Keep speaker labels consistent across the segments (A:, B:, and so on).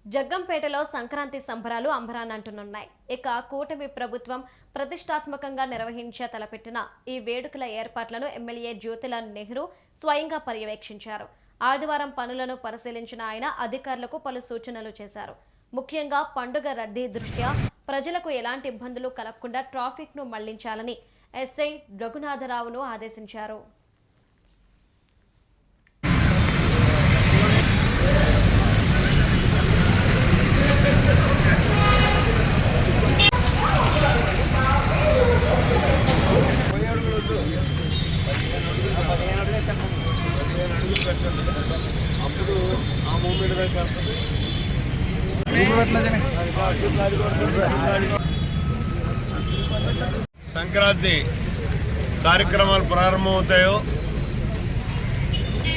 A: జగ్గంపేటలో సంక్రాంతి సంబరాలు అంబరానంటున్నాయి. ఇక కూటమి ప్రభుత్వం ప్రతిష్టాత్మకంగా నిర్వహించే తలపెట్టిన ఈ వేడుకల ఏర్పాట్లను ఎమ్మెల్యే జ్యోతిలాల్ నెహ్రూ స్వయంగా పర్యవేక్షించారు. ఆదివారం పనులను పరిశీలించిన ఆయన అధికారులకు పలు సూచనలు చేశారు. ముఖ్యంగా పండుగ రద్దీ దృష్ట్యా ప్రజలకు ఎలాంటి ఇబ్బందులు కలగకుండా ట్రాఫిక్ను మళ్లించాలని ఎస్ఐ రఘునాథరావును ఆదేశించారు.
B: అప్పుడు ఆ మూమెంట్ సంక్రాంతి కార్యక్రమాలు ప్రారంభమవుతాయో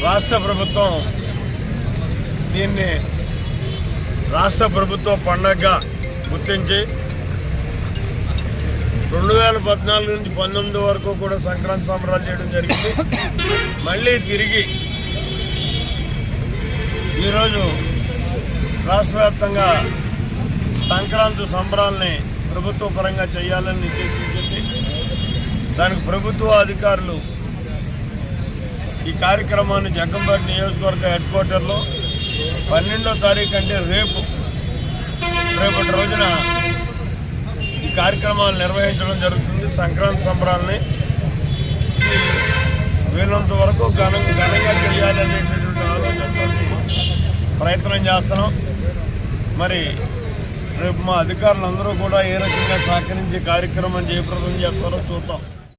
B: రాష్ట్ర ప్రభుత్వం దీన్ని రాష్ట్ర ప్రభుత్వ పండగగా గుర్తించి 2014 నుంచి 19 వరకు కూడా సంక్రాంతి సంబరాలు చేయడం జరిగింది. మళ్ళీ తిరిగి ఈరోజు రాష్ట్ర వ్యాప్తంగా సంక్రాంతి సంబరాలని ప్రభుత్వ పరంగా చేయాలని నిర్దేశించింది. దానికి ప్రభుత్వ అధికారులు ఈ కార్యక్రమాన్ని జగ్గంపేట నియోజకవర్గ హెడ్ క్వార్టర్లో 12వ తారీఖు అంటే రేపటి రోజున ఈ కార్యక్రమాలు నిర్వహించడం జరుగుతుంది. సంక్రాంతి సంబరాలని వీళ్ళంత వరకు ఘనంగా చేయాలనేటటువంటి ఆలోచనతో ప్రయత్నం చేస్తున్నాం. మరి రేపు మా అధికారులందరూ కూడా ఏ రకంగా సహకరించి కార్యక్రమం జయప్రదం చేస్తారో చూద్దాం.